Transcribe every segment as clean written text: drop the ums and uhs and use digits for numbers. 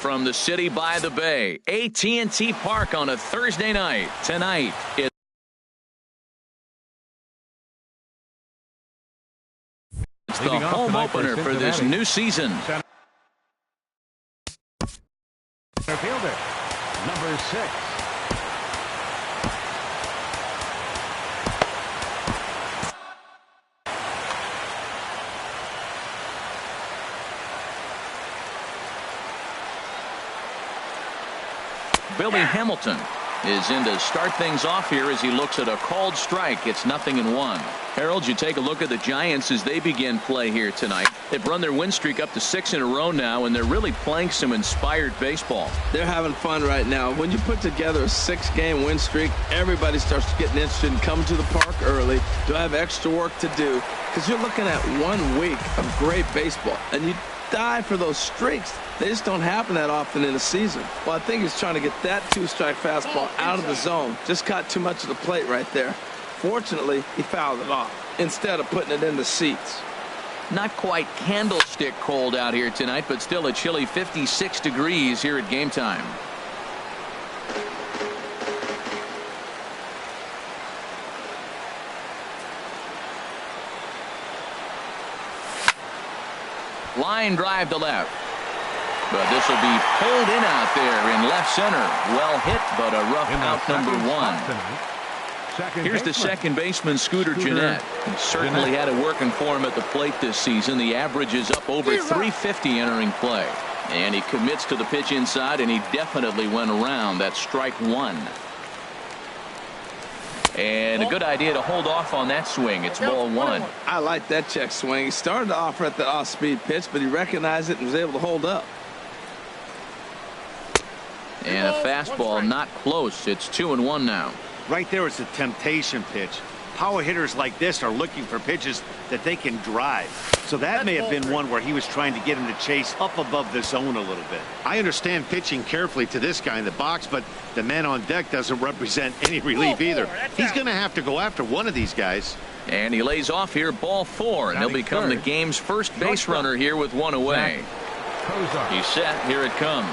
from the city by the bay, AT&T Park on a Thursday night. Tonight, it's the home opener for this new season. Center fielder, number 6. Billy Hamilton is in to start things off here as he looks at a called strike. It's 0-1. Harold, you take a look at the Giants as they begin play here tonight. They've run their win streak up to 6 in a row now, and they're really playing some inspired baseball. They're having fun right now. When you put together a 6-game win streak, everybody starts getting interested in coming to the park early. Do I have extra work to do? Because you're looking at 1 week of great baseball, and you die for those streaks. They just don't happen that often in a season. Well, I think he's trying to get that 2-strike fastball out of the zone. Just caught too much of the plate right there. Fortunately, he fouled it off instead of putting it in the seats. Not quite candlestick cold out here tonight, but still a chilly 56 degrees here at game time. Line drive to left. But this will be pulled in out there in left center. Well hit, but a rough out number 1. Here's the second baseman, Scooter Gennett. He certainly had it working for him at the plate this season. The average is up over 350 entering play. And he commits to the pitch inside, and he definitely went around. That's strike 1. And a good idea to hold off on that swing. It's ball 1. I like that check swing. He started to offer at the off-speed pitch, but he recognized it and was able to hold up. And a fastball not close. It's 2-1 now. Right there is a temptation pitch. Power hitters like this are looking for pitches that they can drive. So that may have been one where he was trying to get him to chase up above the zone a little bit. I understand pitching carefully to this guy in the box, but the man on deck doesn't represent any relief either. He's going to have to go after one of these guys. And he lays off here, ball 4, and he'll become the game's first base runner here with 1 away. He's set. Here it comes.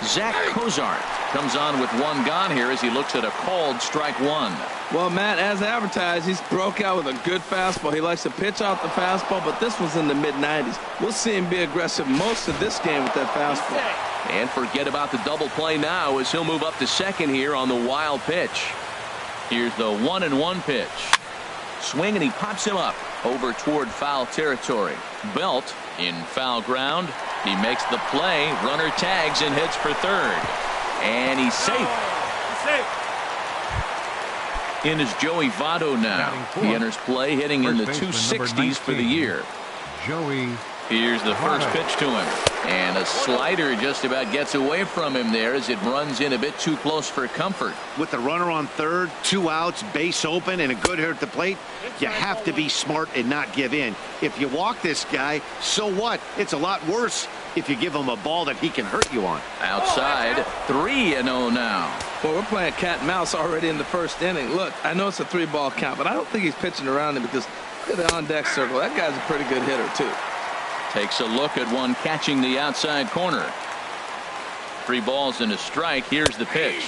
Zach Cozart comes on with 1 gone here as he looks at a called strike 1. Well, Matt, as advertised, he's broke out with a good fastball. He likes to pitch off the fastball, but this was in the mid-90s. We'll see him be aggressive most of this game with that fastball. And forget about the double play now as he'll move up to second here on the wild pitch. Here's the 1-1 pitch. Swing, and he pops him up over toward foul territory. Belt in foul ground. He makes the play. Runner tags and hits for third. And he's safe. In is Joey Votto now. He enters play hitting in the 260s for the year. Here's the first pitch to him. And a slider just about gets away from him there as it runs in a bit too close for comfort. With the runner on third, 2 outs, base open, and a good hitter at the plate, you have to be smart and not give in. If you walk this guy, so what? It's a lot worse if you give him a ball that he can hurt you on. Outside, 3-0 now. Well, we're playing cat and mouse already in the first inning. Look, I know it's a 3-ball count, but I don't think he's pitching around him because look at the on-deck circle. That guy's a pretty good hitter, too. Takes a look at one catching the outside corner. 3 balls and a strike. Here's the pitch.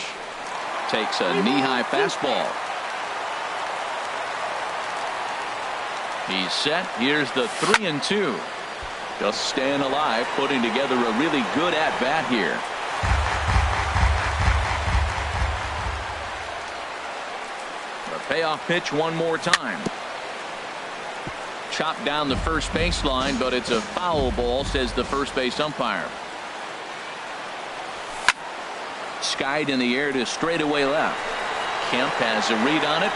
Takes a knee-high fastball. He's set. Here's the 3-2. Just staying alive, putting together a really good at-bat here. The payoff pitch one more time. Chopped down the first baseline, but it's a foul ball, says the first base umpire. Skied in the air to straightaway left. Kemp has a read on it.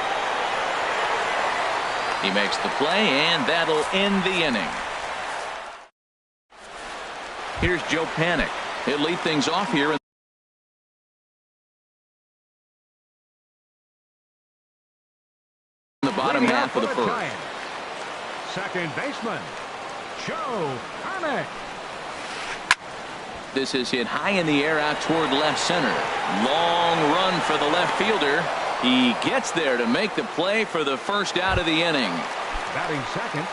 He makes the play, and that'll end the inning. Here's Joe Panik. He'll lead things off here in the bottom half of the first. Second baseman, Joe Panik. This is hit high in the air out toward left center. Long run for the left fielder. He gets there to make the play for the first out of the inning. Batting second,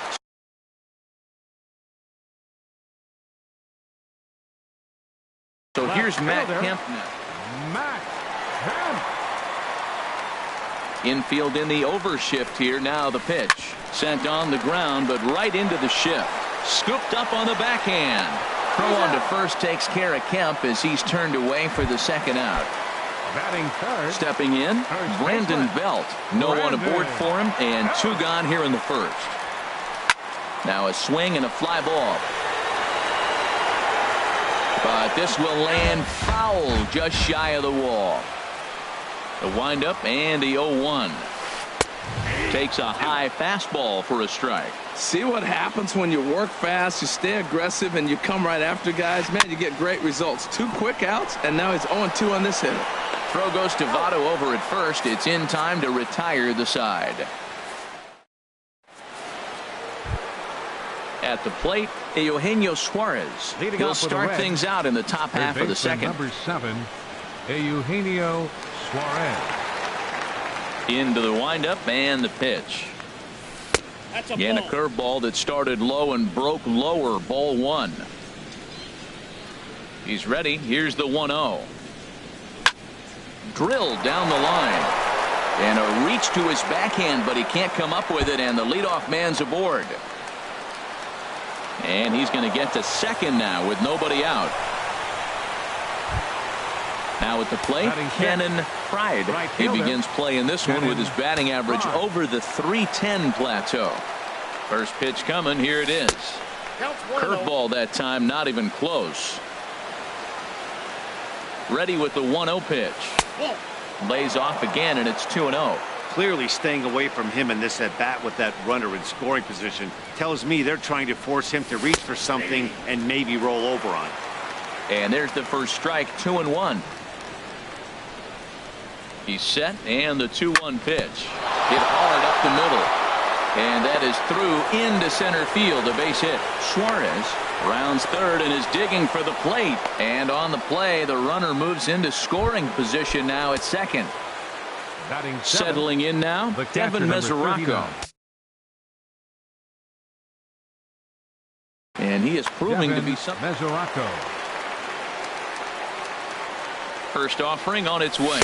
So here's Matt fielder, Kemp. Matt Kemp. Infield in the overshift here. Now the pitch. Sent on the ground, but right into the shift. Scooped up on the backhand. Throw on to first takes care of Kemp as he's turned away for the second out. Batting third. Stepping in, Brandon Belt. No one aboard for him, and two gone here in the first. Now a swing and a fly ball. But this will land foul just shy of the wall. The windup and the 0-1. Takes a high fastball for a strike. See what happens when you work fast, you stay aggressive, and you come right after guys. Man, you get great results. 2 quick outs, and now he's 0-2 on this hitter. Throw goes to Votto over at first. It's in time to retire the side. At the plate, Eugenio Suarez. He'll start things out in the top half of the second. Number 7, Eugenio Suarez. Into the windup and the pitch. Again, a curveball that started low and broke lower. Ball 1. He's ready. Here's the 1-0. Drilled down the line. And a reach to his backhand, but he can't come up with it, and the leadoff man's aboard. And he's going to get to second now with nobody out. Now at the plate, Cannon Pride. He begins play in this one with his batting average over the .310 plateau. First pitch coming. Here it is. Curveball that time, not even close. Ready with the 1-0 pitch. Lays off again, and it's 2-0. Clearly staying away from him in this at bat with that runner in scoring position tells me they're trying to force him to reach for something and maybe roll over on. And there's the first strike. 2-1. He's set, and the 2-1 pitch. Hit hard up the middle. And that is through into center field. A base hit. Suarez rounds third and is digging for the plate. And on the play, the runner moves into scoring position now at second. Batting Settling in now, Devin Mesoraco. And he is proving to be something. Mesoraco. First offering on its way.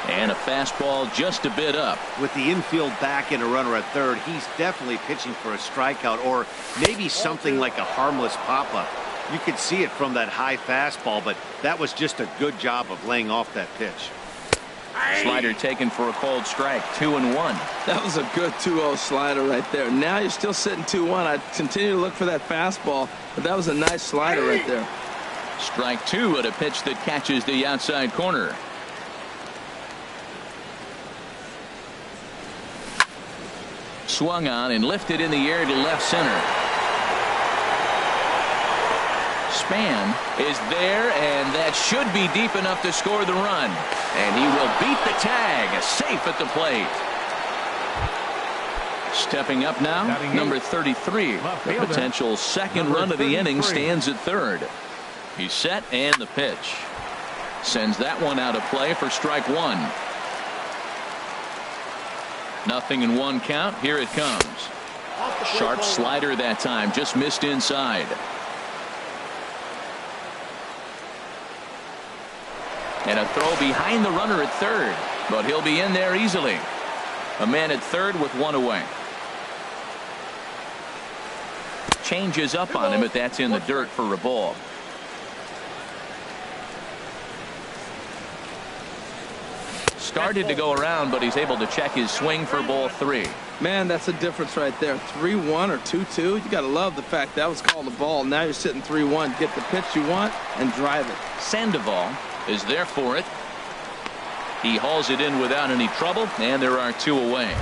And a fastball just a bit up. With the infield back and a runner at third, he's definitely pitching for a strikeout or maybe something like a harmless pop-up. You could see it from that high fastball, but that was just a good job of laying off that pitch. Slider taken for a cold strike. 2-1. That was a good 2-0 slider right there. Now you're still sitting 2-1. I continue to look for that fastball, but that was a nice slider right there. Strike 2 at a pitch that catches the outside corner. Swung on and lifted in the air to left center. Span is there, and that should be deep enough to score the run. And he will beat the tag. Safe at the plate. Stepping up now, number 33. The potential second run of the inning stands at third. He's set, and the pitch. Sends that one out of play for strike 1. 0-1 count. Here it comes. Sharp slider that time. Just missed inside. And a throw behind the runner at third. But he'll be in there easily. A man at third with one away. Changes up on him, but that's in the dirt for a ball. Started to go around, but he's able to check his swing for ball 3. Man, that's a difference right there. 3-1 or 2-2. You got to love the fact that was called a ball. Now you're sitting 3-1. Get the pitch you want and drive it. Sandoval is there for it. He hauls it in without any trouble, and there are 2 away.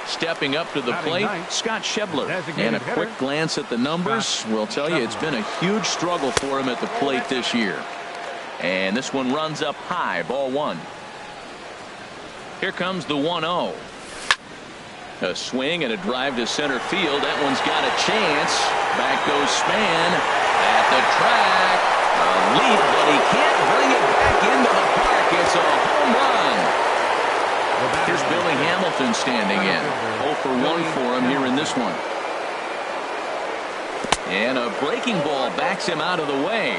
Stepping up to the plate, Scott Schebler. And a quick glance at the numbers will tell you it's been a huge struggle for him at the plate this year. And this one runs up high. Ball 1. Here comes the 1-0. A swing and a drive to center field. That one's got a chance. Back goes Span at the track. A leap, but he can't bring it back into the park. It's a home run. Here's Billy Hamilton standing in. 0 for 1 for him here in this one. And a breaking ball backs him out of the way.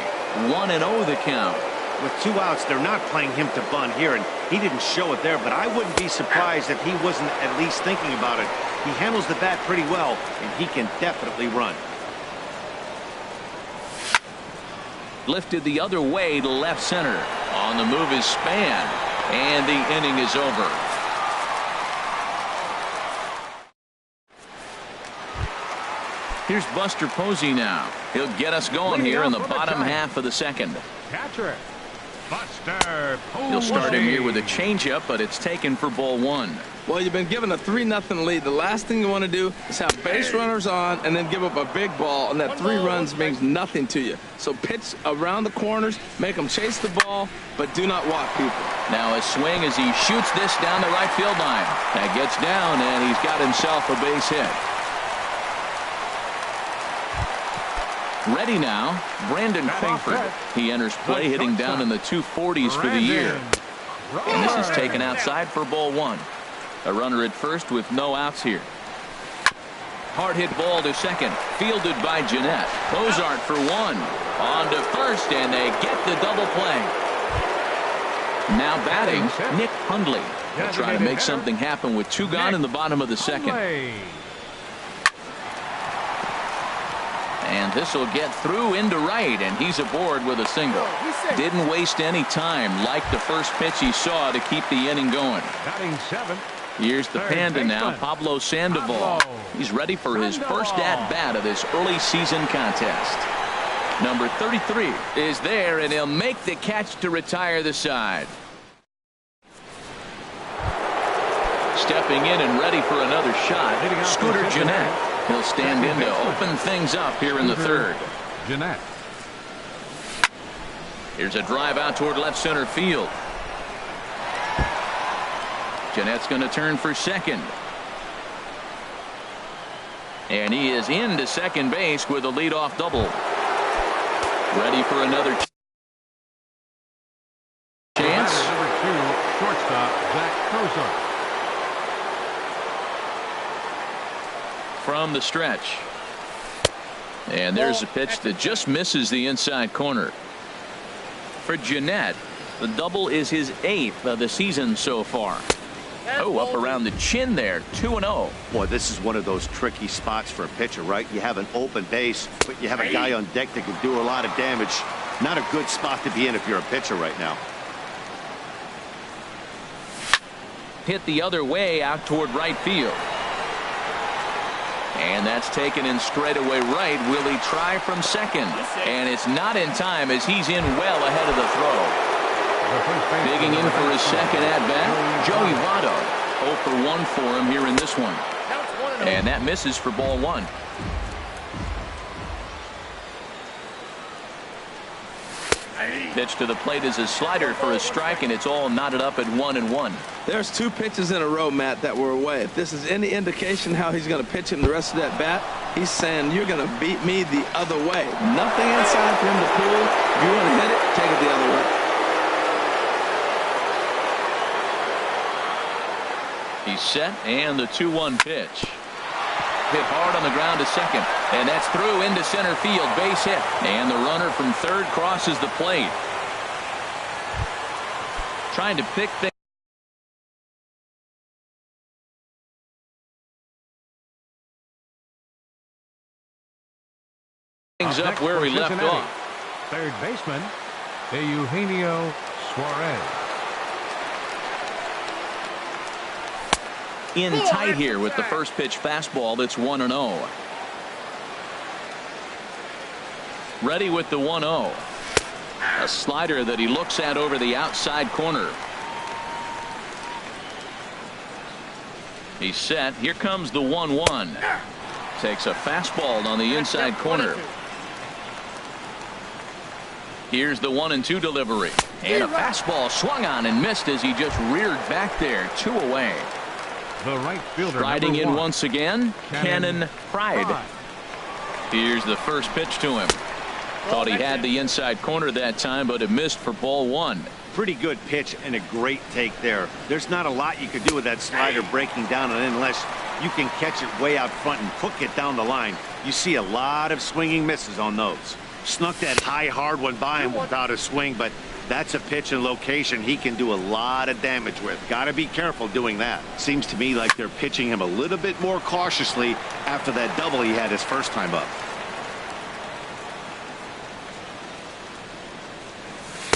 1-0 the count. With 2 outs, they're not playing him to bunt here, and he didn't show it there, but I wouldn't be surprised if he wasn't at least thinking about it. He handles the bat pretty well, and he can definitely run. Lifted the other way to left center. On the move is Span, and the inning is over. Here's Buster Posey now. He'll get us going here in the bottom half of the second. Catcher, Buster Posey. He'll start him here with a changeup, but it's taken for ball 1. Well, you've been given a 3-0 lead. The last thing you want to do is have base runners on and then give up a big ball, and that 3 runs means nothing to you. So pitch around the corners, make them chase the ball, but do not walk people. Now a swing as he shoots this down the right field line. That gets down, and he's got himself a base hit. Ready now, Brandon Crawford. He enters play hitting down in the 240s for the year. And this is taken outside for ball 1. A runner at first with no outs here. Hard hit ball to second. Fielded by Jeanette. Bozart for 1. On to first, and they get the double play. Now batting, Nick Hundley. They'll try to make something happen with 2 gone in the bottom of the second. And this will get through into right, and he's aboard with a single. Didn't waste any time, like the first pitch he saw, to keep the inning going. Batting 7. Here's the Panda now, Pablo Sandoval. He's ready for his first at-bat of this early season contest. Number 33 is there, and he'll make the catch to retire the side. Stepping in and ready for another shot, Scooter Jeanette. He'll stand in to open things up here in the third. Jeanette. Here's a drive out toward left center field. Jeanette's going to turn for second. And he is into second base with a leadoff double. Ready for another chance. Number 2, shortstop, Zach Cozart. From the stretch. And there's a pitch that just misses the inside corner. For Jeanette, the double is his 8th of the season so far. Oh, up around the chin there, 2-0. Boy, this is one of those tricky spots for a pitcher, right? You have an open base, but you have a guy on deck that can do a lot of damage. Not a good spot to be in if you're a pitcher right now. Hit the other way out toward right field. And that's taken in straightaway right. Will he try from second? And it's not in time as he's in well ahead of the throw. Digging in for his second at-bat, Joey Votto. 0 for 1 for him here in this one. And that misses for ball 1. Pitch to the plate is a slider for a strike, and it's all knotted up at 1-1. There's 2 pitches in a row, Matt, that were away. If this is any indication how he's going to pitch him the rest of that bat, he's saying you're going to beat me the other way. Nothing inside for him to pull. If you want to hit it, take it the other way. He's set, and the 2-1 pitch. Hit hard on the ground to second, and that's through into center field, base hit, and the runner from third crosses the plate. Trying to pick things up where we left off. Third baseman, Eugenio Suarez. In tight here with the first pitch fastball that's 1-0. Ready with the 1-0. A slider that he looks at over the outside corner. He's set. Here comes the 1-1. Takes a fastball on the inside corner. Here's the 1-2 delivery. And a fastball swung on and missed as he just reared back there. 2 away. The right fielder, striding in once again, Cannon Pride. Here's the first pitch to him. Thought he had the inside corner that time, but it missed for ball 1. Pretty good pitch and a great take there. There's not a lot you could do with that slider breaking down, and unless you can catch it way out front and hook it down the line, you see a lot of swinging misses on those. Snuck that high, hard one by him without a swing, but that's a pitch and location he can do a lot of damage with. Got to be careful doing that. Seems to me like they're pitching him a little bit more cautiously after that double he had his first time up.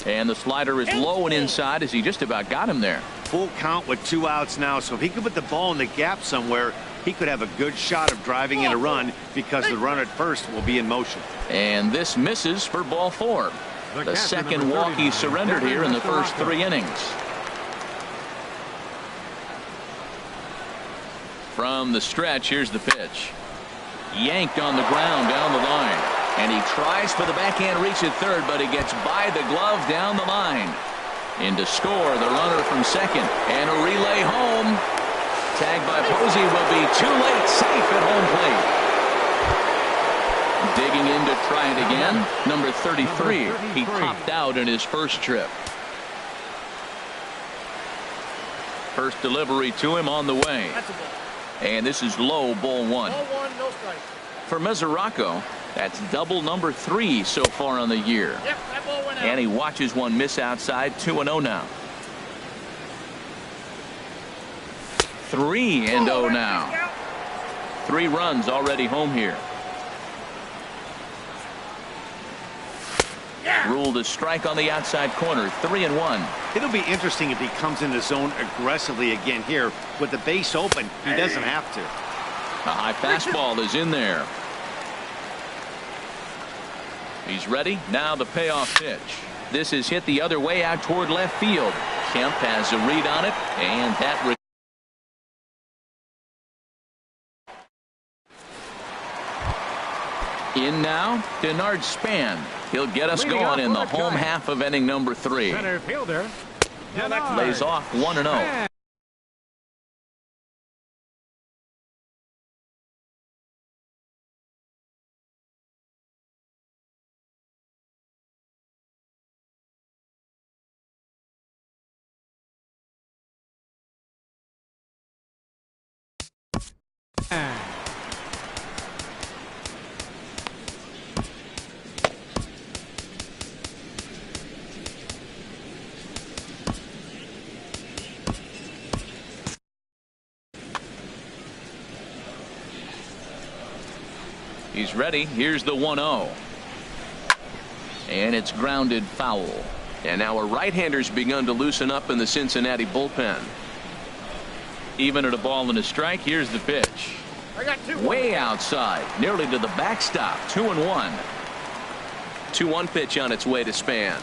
And the slider is low and inside as he just about got him there. Full count with 2 outs now, so if he could put the ball in the gap somewhere, he could have a good shot of driving in a run because the runner at first will be in motion. And this misses for ball 4. The second walk he surrendered here in the first 3 innings. From the stretch, here's the pitch. Yanked on the ground down the line. And he tries for the backhand reach at third, but he gets by the glove down the line. In to score, the runner from second. And a relay home. Tagged by Posey will be too late. Safe at home plate. Digging in to try it again. Number 33. He popped out in his first trip. First delivery to him on the way. And this is low, ball 1. Ball 1, no strike. For Mesoraco, that's double number 3 so far on the year. Yep, that ball went out. And he watches one miss outside. 2-0 now. 3-0 now. 3 runs already home here. Ruled a strike on the outside corner. 3-1. It'll be interesting if he comes in the zone aggressively again here. With the base open, he doesn't have to. A high fastball is in there. He's ready. Now the payoff pitch. This is hit the other way out toward left field. Kemp has a read on it, and that in now, Denard Span. He'll get us going in the home half of inning number 3. Center fielder. Lays off 1-0. He's ready. Here's the 1-0. And it's grounded foul. And now a right-hander's begun to loosen up in the Cincinnati bullpen. Even at a ball and a strike, here's the pitch. I got 2. Way outside, nearly to the backstop. 2-1. 2-1 pitch on its way to Span.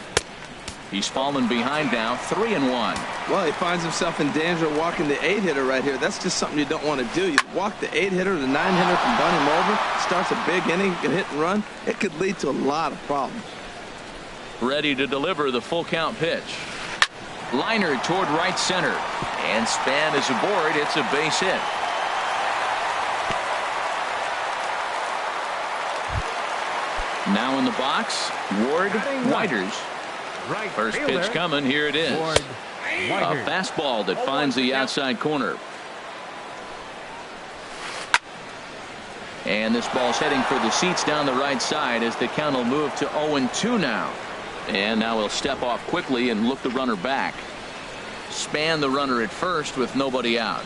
He's fallen behind now. 3-1. Well, he finds himself in danger of walking the 8-hitter right here. That's just something you don't want to do. You walk the 8-hitter, the 9-hitter can run him over. Starts a big inning, can hit and run. It could lead to a lot of problems. Ready to deliver the full count pitch. Liner toward right center. And Span is aboard. It's a base hit. Now in the box, Ward Whiters. First pitch coming. Here it is. A fastball that finds the outside corner. And this ball's heading for the seats down the right side as the count will move to 0-2 now. And now he'll step off quickly and look the runner back. Span the runner at first with nobody out.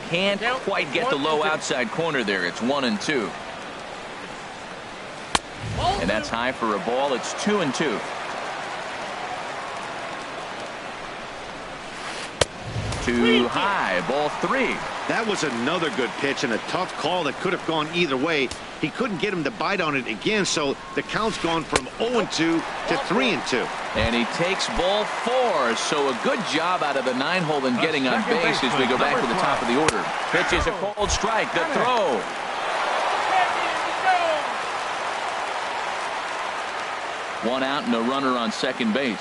Can't quite get the low outside corner there. It's 1-2. And that's high for a ball. It's 2-2. Too high. Ball 3. That was another good pitch and a tough call that could have gone either way. He couldn't get him to bite on it again, so the count's gone from 0-2 to 3-2. And he takes ball 4. So a good job out of the 9-hole in getting on base as we go back to the top of the order. Pitch is a cold strike. The throw. One out and a runner on second base.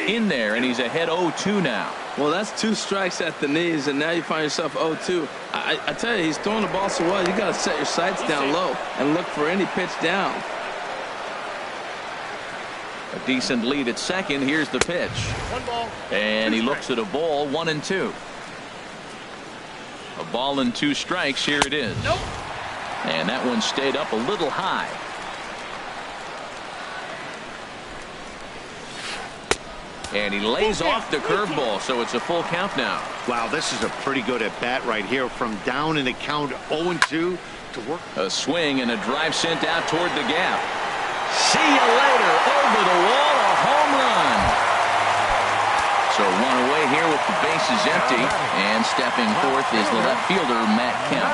In there, and he's ahead 0-2 now. Well, that's 2 strikes at the knees, and now you find yourself 0-2. I tell you, he's throwing the ball so well, you got to set your sights down low and look for any pitch down. A decent lead at second. Here's the pitch. 1 ball. And he looks at a ball. 1-2. A Ball and 2 strikes. Here it is. Nope. And that one stayed up a little high. And he lays off the curveball, so it's a full count now. Wow, this is a pretty good at bat right here, from down in the count 0-2 to work. A swing and a drive sent out toward the gap. See you later. Over the wall, a home run. So 1 away here with the bases empty, and stepping forth is the left fielder, Matt Kemp.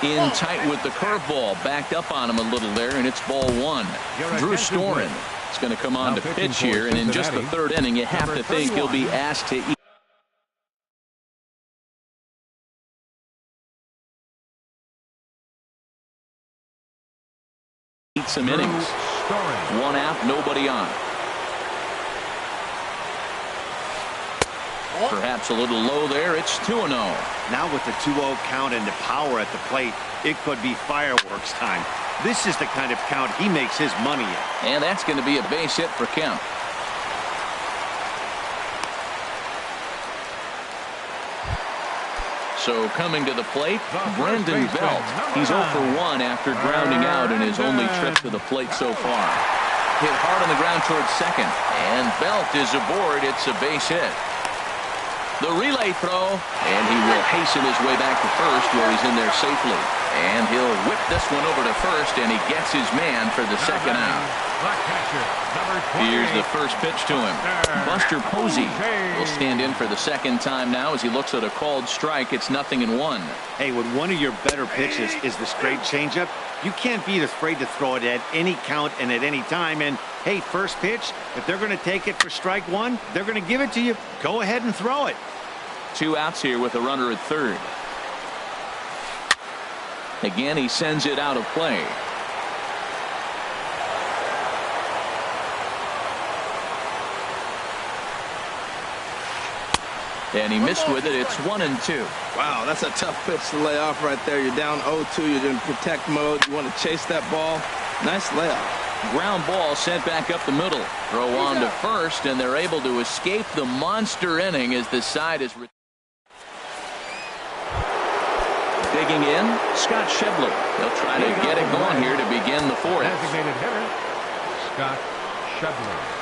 In tight with the curveball, backed up on him a little there, and it's ball 1. Drew Storen is going to come on to pitch here, and in just the 3rd inning, you have to think he'll be asked to eat some innings. 1 out, nobody on. Perhaps a little low there. It's 2-0. Now with the 2-0 count and the power at the plate, it could be fireworks time. This is the kind of count he makes his money in. And that's going to be a base hit for Kemp. So coming to the plate, Brendan Belt. He's 0 for 1 after grounding out in his only trip to the plate so far. Hit hard on the ground towards second. And Belt is aboard. It's a base hit. The relay throw, and he will hasten his way back to first, where he's in there safely. And he'll whip this one over to first, and he gets his man for the 2nd out. Here's the first pitch to him. Buster Posey will stand in for the 2nd time now as he looks at a called strike. It's 0-1. Hey, when one of your better pitches is the straight changeup, you can't be afraid to throw it at any count and at any time. And hey, first pitch, if they're going to take it for strike 1, they're going to give it to you. Go ahead and throw it. 2 outs here with a runner at 3rd. Again, he sends it out of play. And he missed with it. It's 1-2. Wow, that's a tough pitch to lay off right there. You're down 0-2. You're in protect mode. You want to chase that ball. Nice layoff. Ground ball sent back up the middle. Throw on to first, and they're able to escape the monster inning as the side is digging in. Scott Schebler. They'll try to get it going here to begin the 4th. Designated hitter, Scott Schebler.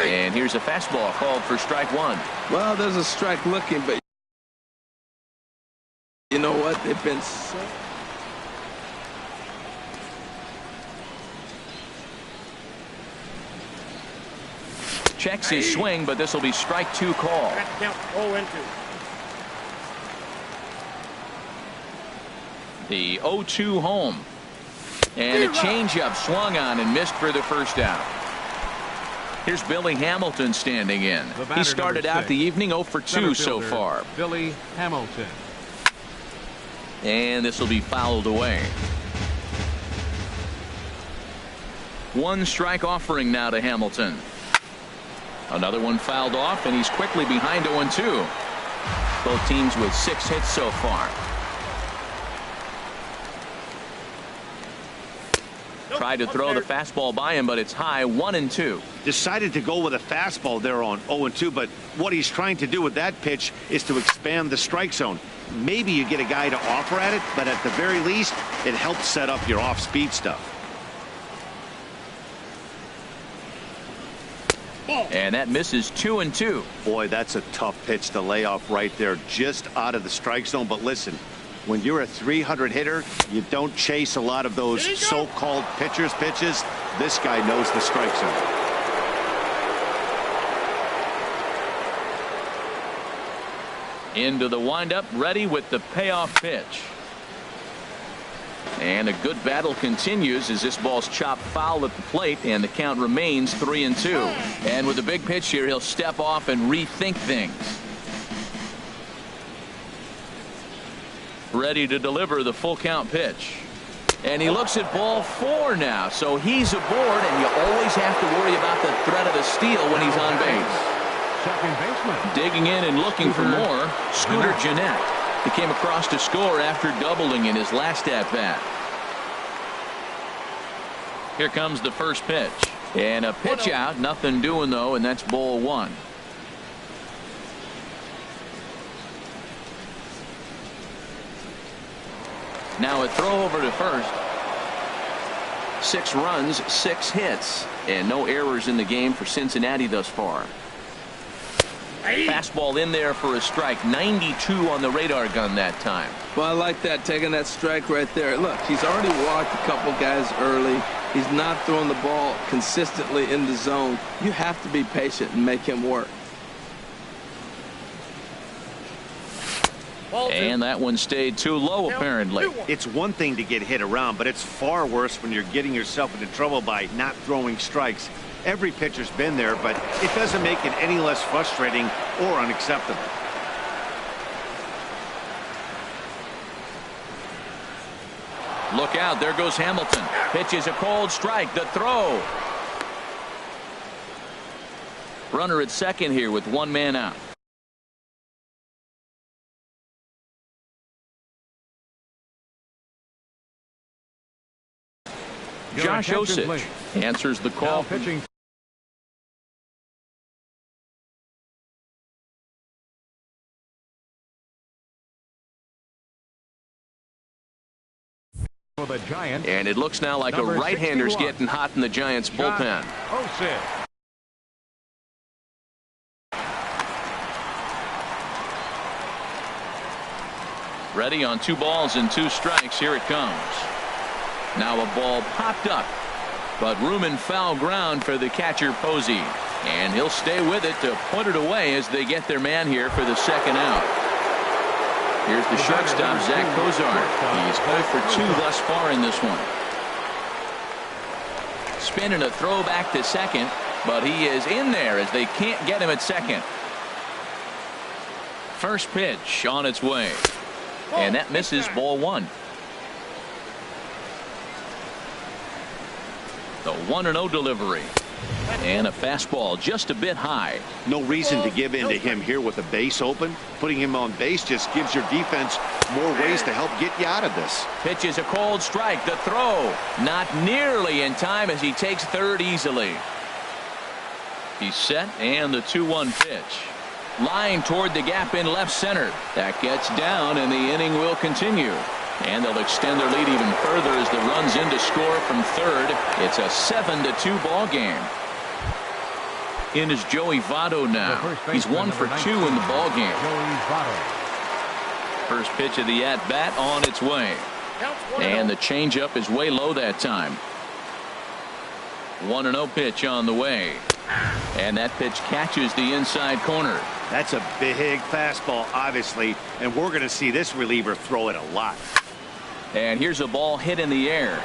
And here's a fastball called for strike 1. Well, there's a strike looking, but you know what? They've been so... Checks his swing, but this will be strike 2 call. Count 0-2. The 0-2 home. And a changeup swung on and missed for the 1st out. Here's Billy Hamilton standing in. He started out the evening 0 for 2 so far. Billy Hamilton. And this will be fouled away. 1 strike offering now to Hamilton. Another one fouled off, and he's quickly behind 0-2. Both teams with 6 hits so far. Tried to throw the fastball by him, but it's high. 1-2. Decided to go with a fastball there on 0-2, but what he's trying to do with that pitch is to expand the strike zone. Maybe you get a guy to offer at it, but at the very least, it helps set up your off-speed stuff. And that misses 2-2. Boy, that's a tough pitch to lay off right there, just out of the strike zone. But listen, when you're a 300 hitter, you don't chase a lot of those so-called pitcher's pitches. This guy knows the strike zone. Into the windup, ready with the payoff pitch. And a good battle continues as this ball's chopped foul at the plate, and the count remains 3-2. And with a big pitch here, he'll step off and rethink things. Ready to deliver the full count pitch. And he looks at ball 4 now, so he's aboard, and you always have to worry about the threat of a steal when he's on base. Second baseman. Digging in and looking for more, Scooter Gennett. He came across to score after doubling in his last at-bat. Here comes the first pitch. And a pitch out, nothing doing though, and that's ball 1. Now a throw over to first. 6 runs, 6 hits, and no errors in the game for Cincinnati thus far. Fastball in there for a strike. 92 on the radar gun that time. Well, I like that, taking that strike right there. Look, he's already walked a couple guys early. He's not throwing the ball consistently in the zone. You have to be patient and make him work. And that one stayed too low, apparently. It's one thing to get hit around, but it's far worse when you're getting yourself into trouble by not throwing strikes. Every pitcher's been there, but it doesn't make it any less frustrating or unacceptable. Look out, there goes Hamilton. Pitches a cold strike. The throw. Runner at second here with 1 man out. Josh Osich answers the call. Pitching for the Giants. And it looks now like Number a right-hander's 61. getting hot in the Giants bullpen. Osich. Ready on 2 balls and 2 strikes. Here it comes. Now a ball popped up, but room and foul ground for the catcher Posey. And he'll stay with it to put it away as they get their man here for the second out. Here's the shortstop, Zach Cozart. He's 0 for 2 thus far in this one. Spinning a throw back to second, but he is in there as they can't get him at second. First pitch on its way. And that misses, ball 1. The 1-0 delivery. And a fastball just a bit high. No reason to give in to him here with a base open. Putting him on base just gives your defense more ways to help get you out of this. Pitches a cold strike. The throw not nearly in time as he takes third easily. He's set, and the 2-1 pitch. Line toward the gap in left center. That gets down, and the inning will continue. And they'll extend their lead even further as the runs in to score from third. It's a 7-2 ball game. In is Joey Votto now. He's 1 for 2 in the ball game. First pitch of the at bat on its way. And the changeup is way low that time. 1-0 pitch on the way. And that pitch catches the inside corner. That's a big fastball, obviously, and we're going to see this reliever throw it a lot. And here's a ball hit in the air.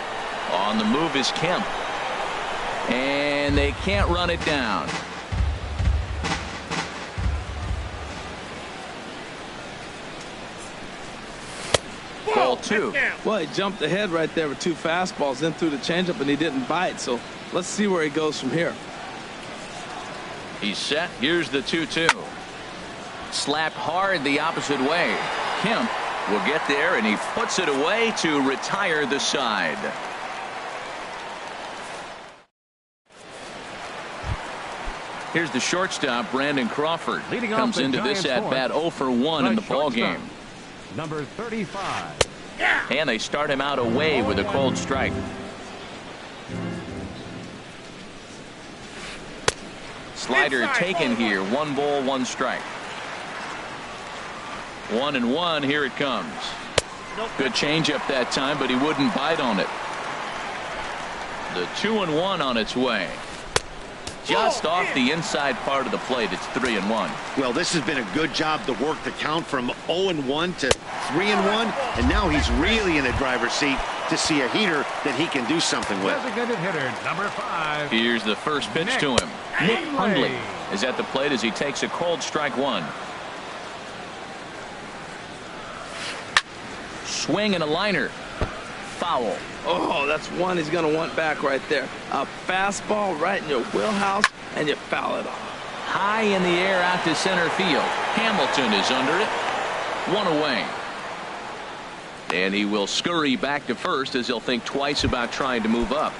On the move is Kemp. And they can't run it down. Ball 2. Well, he jumped ahead right there with 2 fastballs, then threw the changeup, and he didn't bite. So let's see where he goes from here. He's set. Here's the 2-2. Slapped hard the opposite way. Kemp will get there, and he puts it away to retire the side. Here's the shortstop, Brandon Crawford. Leading off comes the into this Giants' at-bat 0 for 1 in the ball game. Number 35. And they start him out away with a cold strike. Slider taken here. 1 ball, 1 strike. 1-1. Here it comes. Good changeup that time, but he wouldn't bite on it. The 2-1 on its way. Just off the inside part of the plate. It's 3-1. Well, this has been a good job to work the count from 0-1 to 3-1, and now he's really in the driver's seat to see a heater that he can do something with. Designated hitter, number 5. Here's the first pitch to him. Nick Hundley is at the plate as he takes a cold strike 1. Swing and a liner. Foul. Oh, that's one he's going to want back right there. A fastball right in your wheelhouse, and you foul it off. High in the air out to center field. Hamilton is under it. 1 away. And he will scurry back to first as he'll think twice about trying to move up.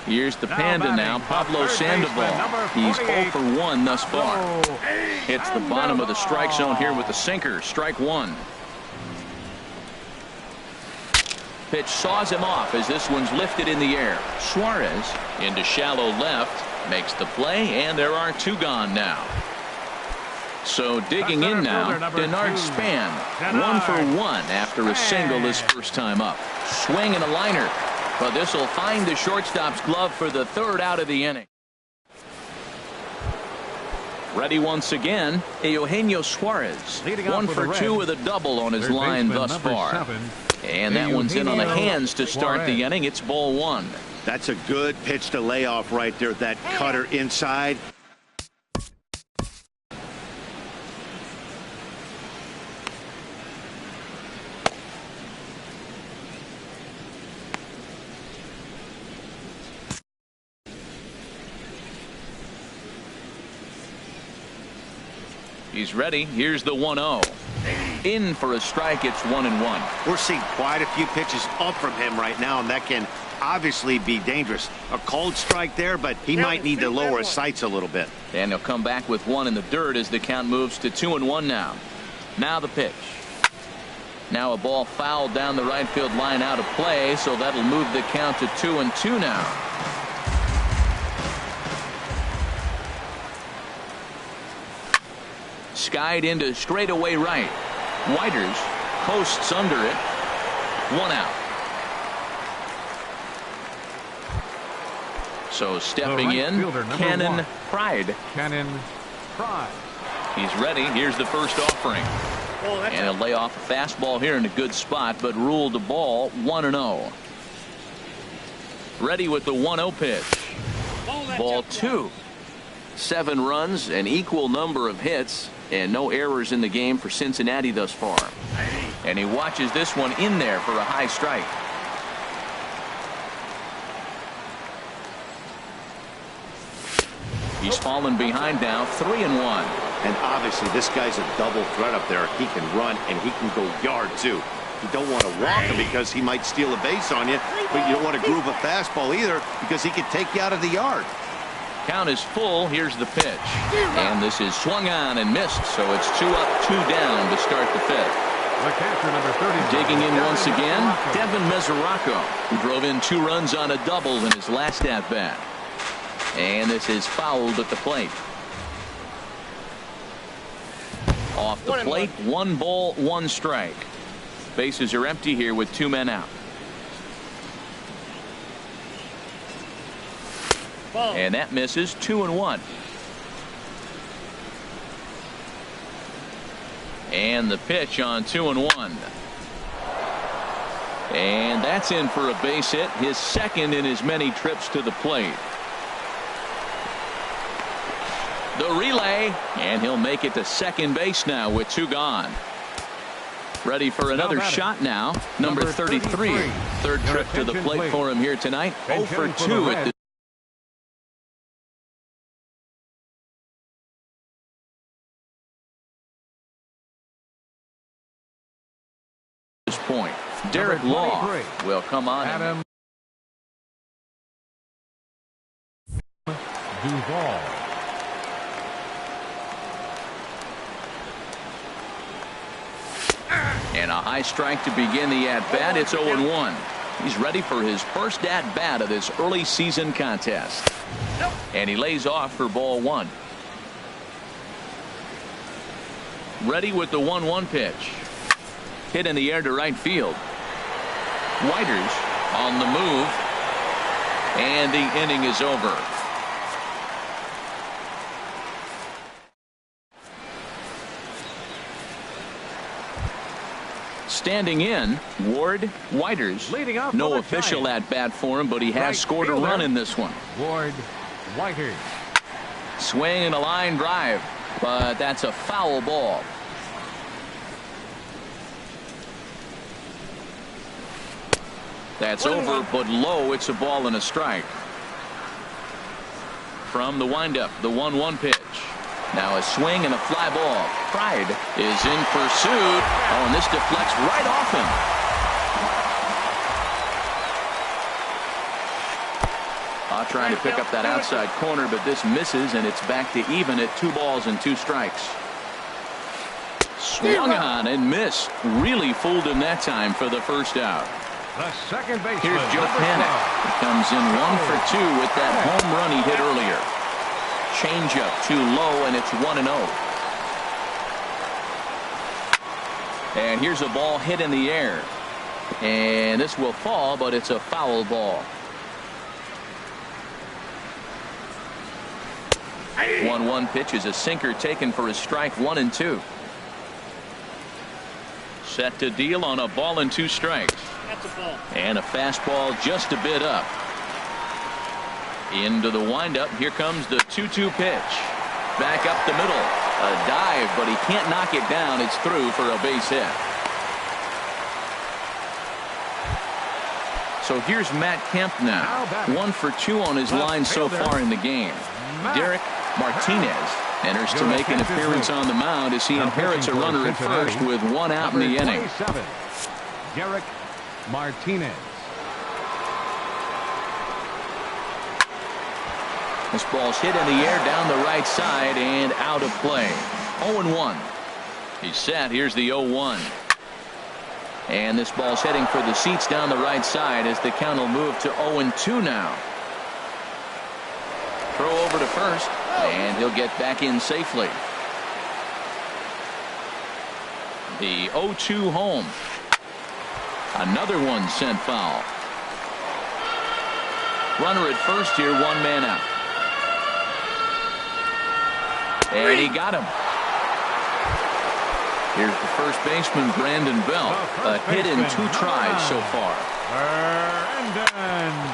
Here's the Panda now, Pablo Sandoval. He's 0 for 1 thus far. Hits the bottom of the strike zone here with the sinker. Strike 1. pitch saws him off as this one's lifted in the air. Suarez into shallow left, makes the play, and there are 2 gone now. So digging in now, Denard Span, 1 for 1 after a single his first time up. Swing and a liner, but this will find the shortstop's glove for the 3rd out of the inning. Ready once again, Eugenio Suarez, 1 for 2 with a double on his line thus far. And that one's in on the hands to start the inning. It's ball 1. That's a good pitch to lay off right there. That cutter inside. He's ready. Here's the 1-0. In for a strike. It's 1-1. We're seeing quite a few pitches up from him right now, and that can obviously be dangerous. A cold strike there, but he might need to lower his sights a little bit. And he'll come back with 1 in the dirt as the count moves to 2-1 now. Now the pitch. Now a ball fouled down the right field line out of play, so that'll move the count to 2-2 now. Skied into straightaway right. Whiters posts under it. 1 out. So stepping in, Cannon Pride. Cannon Pride. He's ready. Here's the first offering. And he'll lay off a fastball here in a good spot, but ruled the ball 1-0. Ready with the 1-0 pitch. Ball 2. 7 runs, an equal number of hits, and no errors in the game for Cincinnati thus far. And he watches this one in there for a high strike. He's fallen behind now, 3-1. And obviously this guy's a double threat up there. He can run and he can go yard too. You don't want to walk him because he might steal a base on you, but you don't want to groove a fastball either because he could take you out of the yard. Count is full. Here's the pitch. And this is swung on and missed, so it's 2 up, 2 down to start the 5th. The catcher, number 30. Digging in once again, Devin Mesoraco, who drove in 2 runs on a double in his last at-bat. And this is fouled at the plate. Off the plate, 1 ball, 1 strike. Bases are empty here with 2 men out. And that misses. 2-1. And the pitch on 2-1. And that's in for a base hit, his 2nd in as many trips to the plate. The relay, and he'll make it to second base now with 2 gone. Ready for another shot now. Number 33. 3rd trip to the plate for him here tonight. 0 for 2 at this point. Derek Law will come on. Adam Duvall. And a high strike to begin the at-bat. It's 0-1. He's ready for his first at-bat of this early season contest. And he lays off for ball 1. Ready with the 1-1 pitch. Hit in the air to right field. Whiters on the move. And the inning is over. Standing in, Ward Whiters. Leading up no official at-bat for him, but he has scored a run in this one. Ward Whiters. Swing and a line drive, but that's a foul ball. That's over, but low. It's a ball and a strike. From the windup, the 1-1 pitch. Now a swing and a fly ball. Pride is in pursuit. Oh, and this deflects right off him. Trying to pick up that outside corner, but this misses, and it's back to even at 2 balls and 2 strikes. Swung on and missed. Really fooled him that time for the first out. The second baseman. Here's Joe Panik. He comes in 1 for 2 with that home run he hit earlier. Changeup too low, and it's 1-0. And here's a ball hit in the air. And this will fall, but it's a foul ball. 1-1 pitch is a sinker taken for a strike, 1-2. Set to deal on a ball and 2 strikes. That's a ball. And a fastball just a bit up. Into the windup. Here comes the 2-2 pitch. Back up the middle. A dive, but he can't knock it down. It's through for a base hit. So here's Matt Kemp now. 1 for 2 on his line so far in the game. Derek Martinez enters to make an appearance on the mound as he inherits a runner at first with 1 out in the inning. Derek Martinez. This ball's hit in the air down the right side and out of play. 0-1. He's set. Here's the 0-1. And this ball's heading for the seats down the right side as the count will move to 0-2 now. Throw over to first, and he'll get back in safely. The 0-2 home. Another one sent foul. Runner at first here, 1 man out. And he got him. Here's the first baseman, Brandon Belt. A hit in 2 tries so far.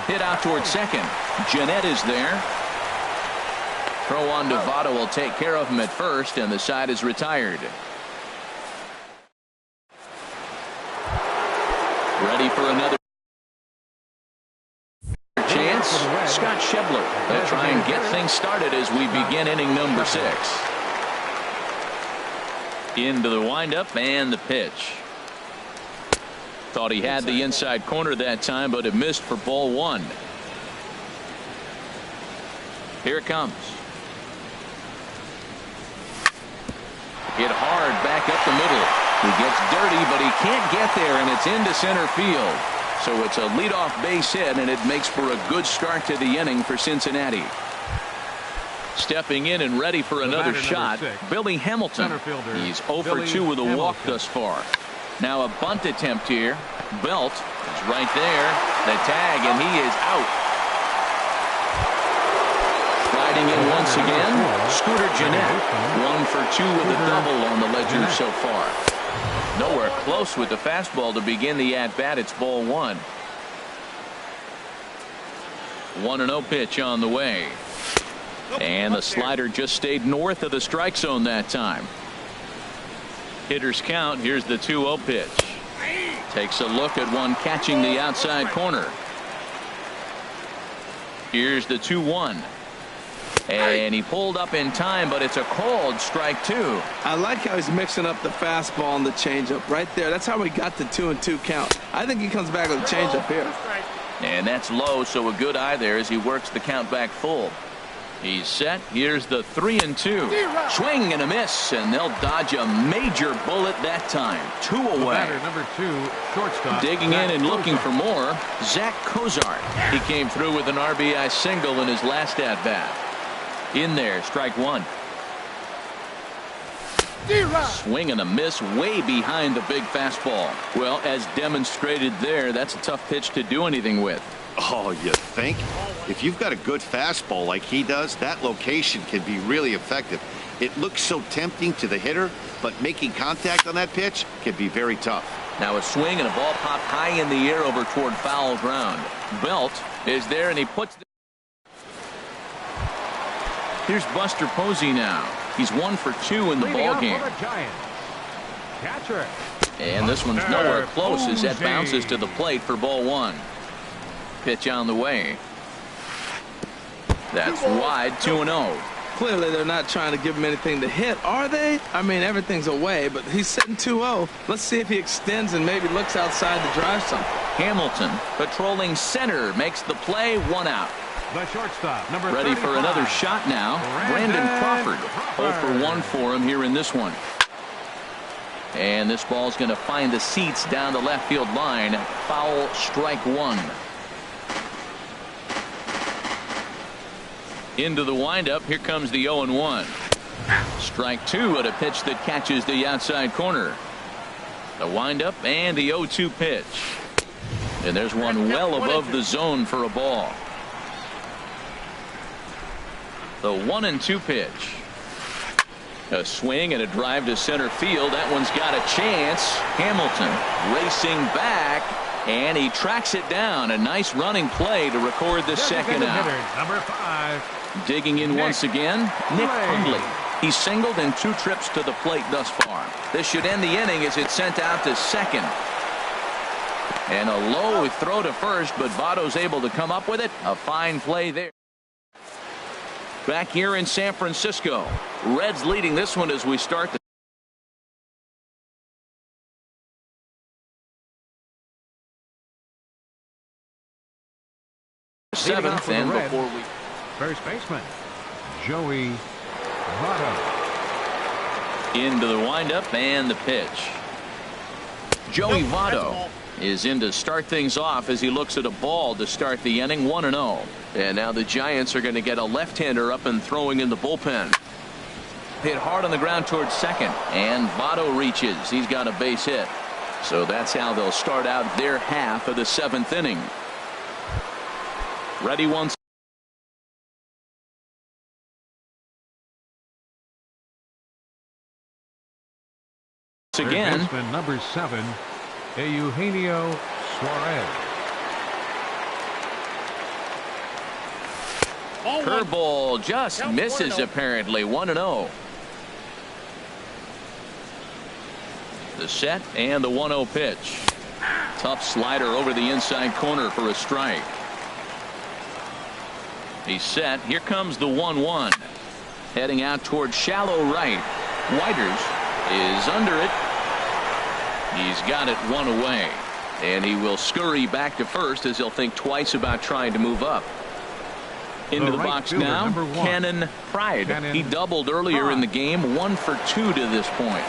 Hit out toward second. Jeanette is there. Throw on to Votto will take care of him at first, and the side is retired. Ready for another chance. Scott Schebler. They'll try and get things started as we begin inning number 6. Into the windup and the pitch. Thought he had the inside corner that time, but it missed for ball 1. Here it comes. Hit hard back up the middle. He gets dirty, but he can't get there, and it's into center field. So it's a leadoff base hit, and it makes for a good start to the inning for Cincinnati. Stepping in and ready for another shot, Billy Hamilton. He's 0 for 2 with a walk thus far. Now a bunt attempt here. Belt is right there. The tag, and he is out. Sliding in once again, Scooter Jeanette. 1 for 2 with a double on the ledger so far. Nowhere close with the fastball to begin the at-bat. It's ball 1. 1-0 pitch on the way. And the slider just stayed north of the strike zone that time. Hitters count. Here's the 2-0 pitch. Takes a look at one catching the outside corner. Here's the 2-1. And he pulled up in time, but it's a called strike 2. I like how he's mixing up the fastball and the changeup right there. That's how we got the 2-2 count. I think he comes back with a changeup here. And that's low, so a good eye there as he works the count back full. He's set. Here's the 3-2. Swing and a miss, and they'll dodge a major bullet that time. 2 away. Number 2, shortstop. Digging in and looking for more, Zach Cozart. He came through with an RBI single in his last at-bat. In there, strike 1. Swing and a miss way behind the big fastball. Well, as demonstrated there, that's a tough pitch to do anything with. Oh, you think? If you've got a good fastball like he does, that location can be really effective. It looks so tempting to the hitter, but making contact on that pitch can be very tough. Now a swing and a ball popped high in the air over toward foul ground. Belt is there, and he puts the... Here's Buster Posey now. He's 1 for 2 in the ball game. And this one's nowhere close as that bounces to the plate for ball 1. Pitch on the way. That's wide, 2-0. Clearly they're not trying to give him anything to hit, are they? I mean, everything's away, but he's sitting 2-0. Let's see if he extends and maybe looks outside to drive something. Hamilton patrolling center makes the play, 1 out. The shortstop, number ready 35. For another shot now. Brandon Crawford. 0 for 1 for him here in this one. And this ball's going to find the seats down the left field line. Foul, strike one. Into the windup. Here comes the 0-1. Strike two at a pitch that catches the outside corner. The windup and the 0-2 pitch. And there's one well above the zone for a ball. The 1-2 pitch. A swing and a drive to center field. That one's got a chance. Hamilton racing back, and he tracks it down. A nice running play to record the second out. Number 5. Digging in once again, Nick Hundley. He's singled in 2 trips to the plate thus far. This should end the inning as it's sent out to second. And a low throw to first, but Votto's able to come up with it. A fine play there. Back here in San Francisco, Reds leading this one as we start the seventh. And before we First baseman, Joey Votto. into the windup and the pitch. Joey Votto is in to start things off as he looks at a ball to start the inning. 1-0. And now the Giants are going to get a left-hander up and throwing in the bullpen. Hit hard on the ground towards second, and Votto reaches. He's got a base hit. So that's how they'll start out their half of the 7th inning. Ready once again. Baseman number 7, Eugenio Suarez. Curveball just misses apparently. 1-0. The set and the 1-0 pitch. Tough slider over the inside corner for a strike. He's set. Here comes the 1-1. Heading out towards shallow right. Whiters is under it. He's got it one away. And he will scurry back to first as he'll think twice about trying to move up. Into the box now, Cannon Pride. He doubled earlier in the game. 1 for 2 to this point.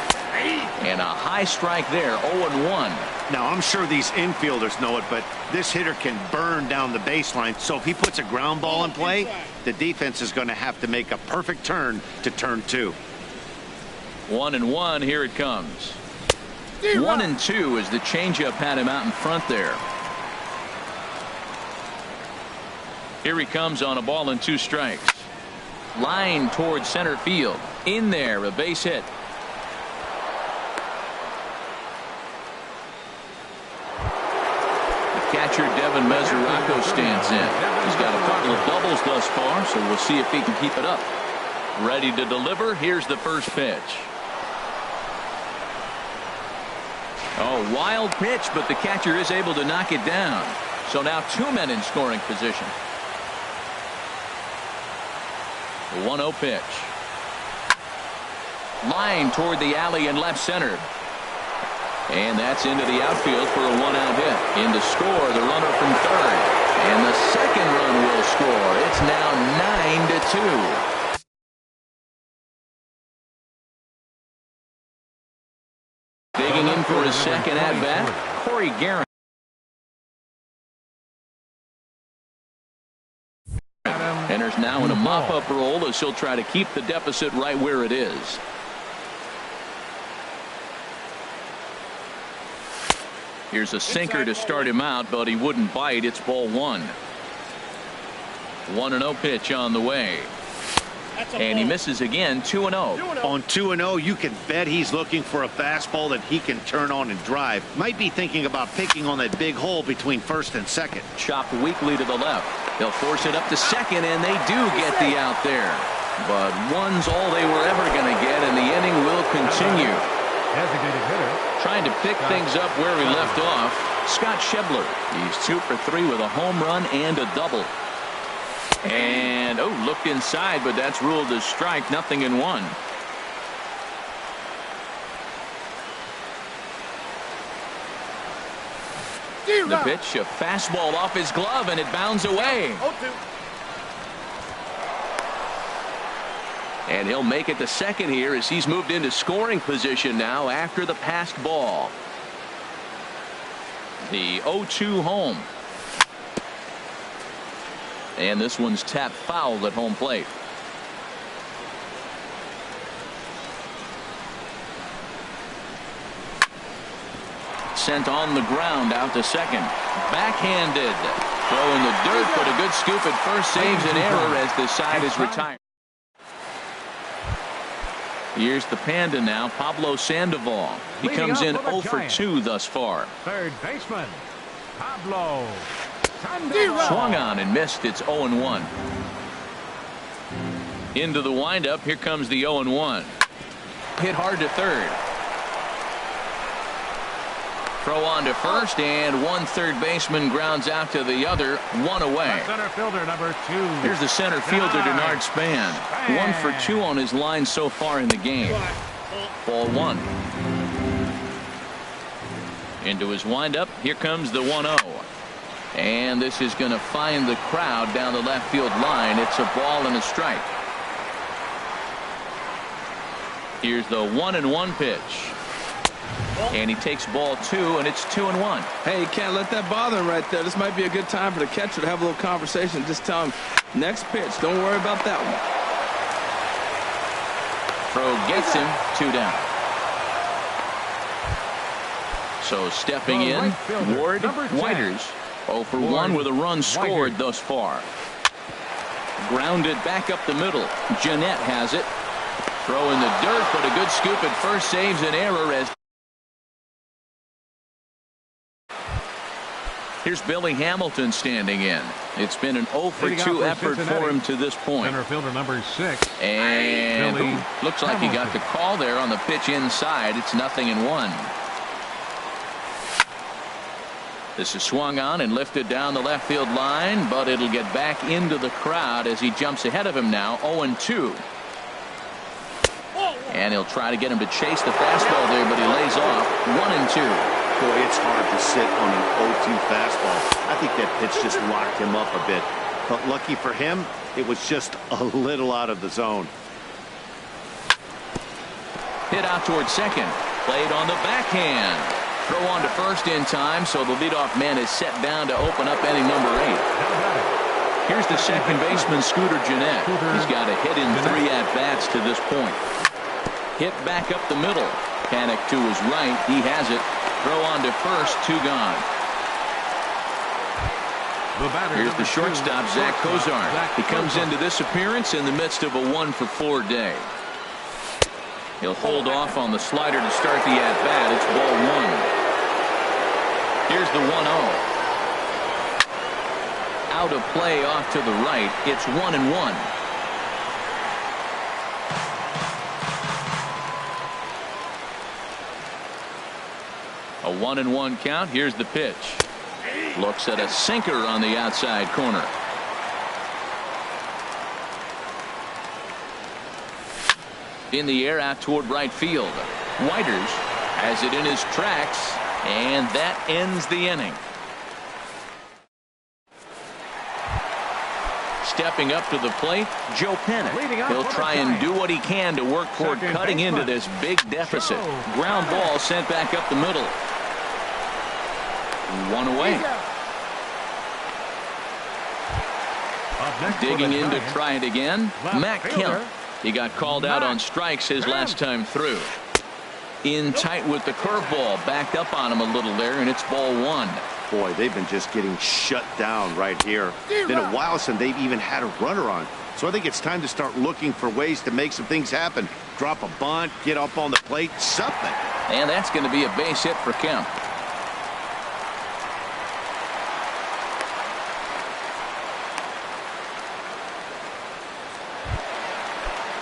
And a high strike there. 0-1. Now, I'm sure these infielders know it, but this hitter can burn down the baseline. So if he puts a ground ball in play, the defense is going to have to make a perfect turn to turn 2. 1-1. Here it comes. 1-2 as the changeup had him out in front there. Here he comes on a ball and 2 strikes. Line towards center field. In there, a base hit. The catcher Devin Mesoraco stands in. He's got a couple of doubles thus far, so we'll see if he can keep it up. Ready to deliver. Here's the first pitch. Oh, wild pitch, but the catcher is able to knock it down. So now 2 men in scoring position. The 1-0 pitch. Line toward the alley in left center. And that's into the outfield for a 1-out hit. In to score, the runner from third. And the second run will score. It's now 9-2. Digging in for his second at-bat, Corey Guerin. Enters now in a mop-up role as he'll try to keep the deficit right where it is. Here's a sinker to start him out, but he wouldn't bite. It's ball 1. 1-0 pitch on the way. And he misses again. 2-0. On 2-0, you can bet he's looking for a fastball that he can turn on and drive. Might be thinking about picking on that big hole between first and second. Chopped weakly to the left. They'll force it up to second, and they do get the out there. But one's all they were ever going to get, and the inning will continue. Designated hitter. Trying to pick things up where he left off. Scott Schebler. He's 2 for 3 with a home run and a double. And looked inside, but that's ruled as strike. 0-1. The pitch, a fastball off his glove, and it bounds away. And he'll make it to second here as he's moved into scoring position now after the passed ball. The 0-2 home. And this one's tapped foul at home plate. Sent on the ground out to second. Backhanded. Throw in the dirt, but a good scoop at first. Saves an error as the side is retired. Here's the Panda now, Pablo Sandoval. He comes in 0 for 2 thus far. Third baseman, Pablo Sandoval. Swung on and missed. It's 0-1. Into the windup. Here comes the 0-1. Hit hard to third. Throw on to first, and one third baseman grounds out to the other, one away. The center fielder, number 2. Here's the center fielder, Denard Span. 1 for 2 on his line so far in the game. Ball 1. Into his windup. Here comes the 1-0. And this is going to find the crowd down the left field line. It's a ball and a strike. Here's the 1-1 pitch. And he takes ball 2, and it's 2-1. Hey, you can't let that bother him right there. This might be a good time for the catcher to have a little conversation. Just tell him, next pitch, don't worry about that one. Throw gets him, 2 down. So stepping in, Ward Whiters. 0 for 1 with a run scored thus far. Grounded back up the middle. Jeanette has it. Throw in the dirt, but a good scoop at first. Saves an error as here's Billy Hamilton standing in. It's been an 0 for 2 effort for him to this point. Center fielder number 6. And Billy looks like he got the call there on the pitch inside. It's 0-1. This is swung on and lifted down the left field line, but it'll get back into the crowd as he jumps ahead of him now. 0-2. And he'll try to get him to chase the fastball there, but he lays off. 1-2. Boy, it's hard to sit on an 0-2 fastball. I think that pitch just locked him up a bit. But lucky for him, it was just a little out of the zone. Hit out towards second. Played on the backhand. Throw on to first in time, so the leadoff man is set down to open up inning number 8. Here's the second baseman, Scooter Jeanette. He's got a hit in 3 at-bats to this point. Hit back up the middle. Panic to his right. He has it. Throw on to first, 2 gone. Here's the shortstop, Zach Cozart. He comes into this appearance in the midst of a 1 for 4 day. He'll hold off on the slider to start the at-bat. It's ball 1. Here's the 1-0. Out of play off to the right. It's 1-1. A 1-1 count. Here's the pitch. Looks at a sinker on the outside corner. In the air out toward right field. Whiters has it in his tracks, and that ends the inning. Stepping up to the plate, Joe Pennant. He'll try and do what he can to work toward cutting into this big deficit. Ground ball sent back up the middle. 1 away. Digging in to try it again, Matt Kemp. He got called out on strikes his last time through. In tight with the curveball, backed up on him a little there, and it's ball 1. Boy, they've been just getting shut down right here. Been a while since they've even had a runner on. So I think it's time to start looking for ways to make some things happen. Drop a bunt, get up on the plate, something. And that's going to be a base hit for Kemp.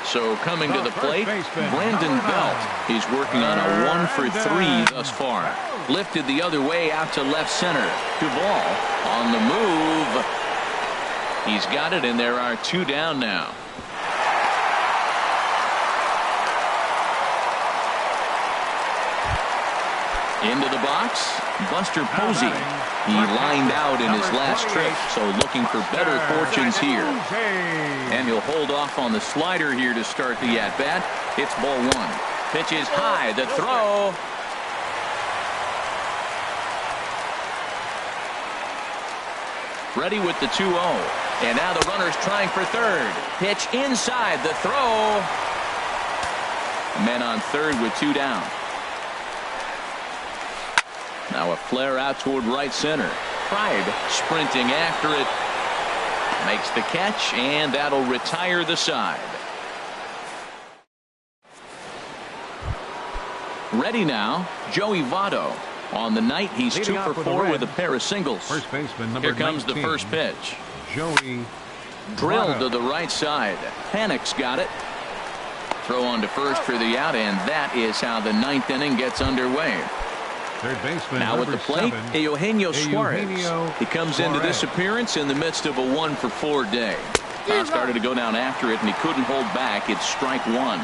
So coming to the plate, Brandon Belt. He's working on a 1 for 3 thus far. Lifted the other way out to left center. Duvall on the move. He's got it, and there are 2 down now. Into the box. Buster Posey. He lined out in his last trip, so looking for better fortunes here. And he'll hold off on the slider here to start the at-bat. It's ball one. Pitch is high. The throw. Ready with the 2-0. And now the runner's trying for third. Pitch inside. The throw. Men on third with 2 down. Now a flare out toward right center. Pride sprinting after it. Makes the catch, and that'll retire the side. Ready now, Joey Votto. On the night, he's 2 for 4 with a pair of singles. First baseman, number Here comes 19, the first pitch. Joey Drilled Votto. to the right side. Panic's got it. Throw on to first for the out, and that is how the 9th inning gets underway. Third baseman, Now at number the plate, 7, Eugenio Suarez. Eugenio He comes into this Suarez. appearance in the midst of a 1 for 4 day. Started to go down after it, and he couldn't hold back. It's strike 1.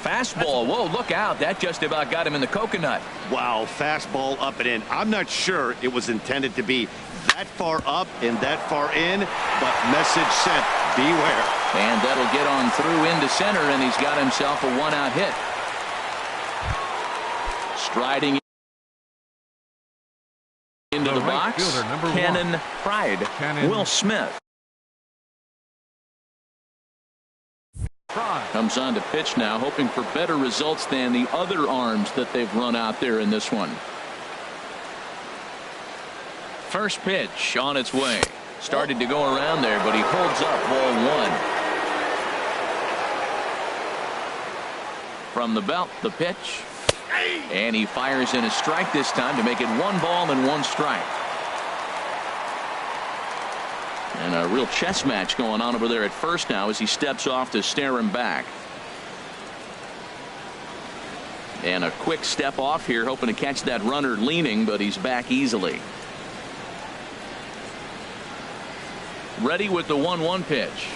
Fastball. Whoa, look out. That just about got him in the coconut. Wow, fastball up and in. I'm not sure it was intended to be that far up and that far in, but message sent, beware. And that'll get on through into center, and he's got himself a 1-out hit. Striding into the right box, fielder, number Cannon 1. Pride. Cannon. Will Smith Pride. comes on to pitch now, hoping for better results than the other arms that they've run out there in this one. First pitch on its way. Started to go around there, but he holds up ball 1. From the belt, the pitch. And he fires in a strike this time to make it 1 ball and 1 strike. And a real chess match going on over there at first now as he steps off to stare him back. And a quick step off here, hoping to catch that runner leaning, but he's back easily. Ready with the 1-1 pitch.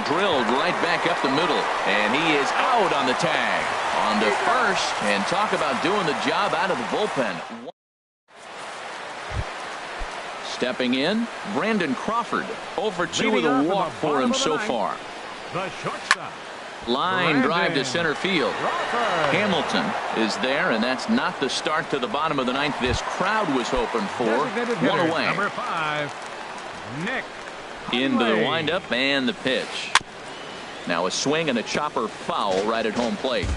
Drilled right back up the middle, and he is out on the tag. On to first, and talk about doing the job out of the bullpen. Stepping in, Brandon Crawford. Over 2 with a walk for him so far. The shortstop. Line drive to Brandon center field. Crawford. Hamilton is there, and that's not the start to the bottom of the 9th this crowd was hoping for. Designated 1 hitter, away. Number 5, Nick Into the Conway. windup and the pitch. Now a swing and a chopper foul right at home plate.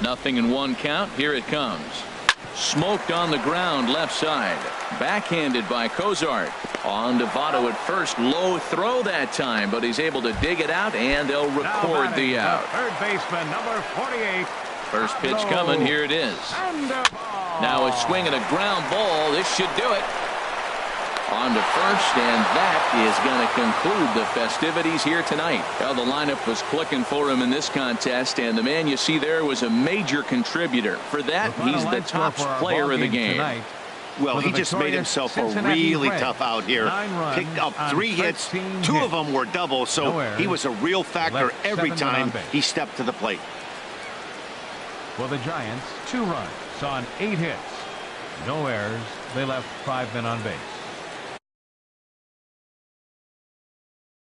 0-1 count. Here it comes. Smoked on the ground left side. Backhanded by Cozart. On to Votto at first. Low throw that time, but he's able to dig it out, and they'll Now record batting, the out. third baseman, number 48. First pitch coming. Here it is. Now a swing and a ground ball. This should do it. On to first, and that is going to conclude the festivities here tonight. Well, the lineup was clicking for him in this contest, and the man you see there was a major contributor. For that, he's the top player of the game. Tonight, Well, for he the just made victorious himself a Cincinnati really Reds. tough out here. 9 runs Picked up on 3 hits. 13 2 hits. of them were doubles, so No errors. he was a real factor Left every 7 men on time base. he stepped to the plate. For the Giants, 2 runs on 8 hits. No errors. They left 5 men on base.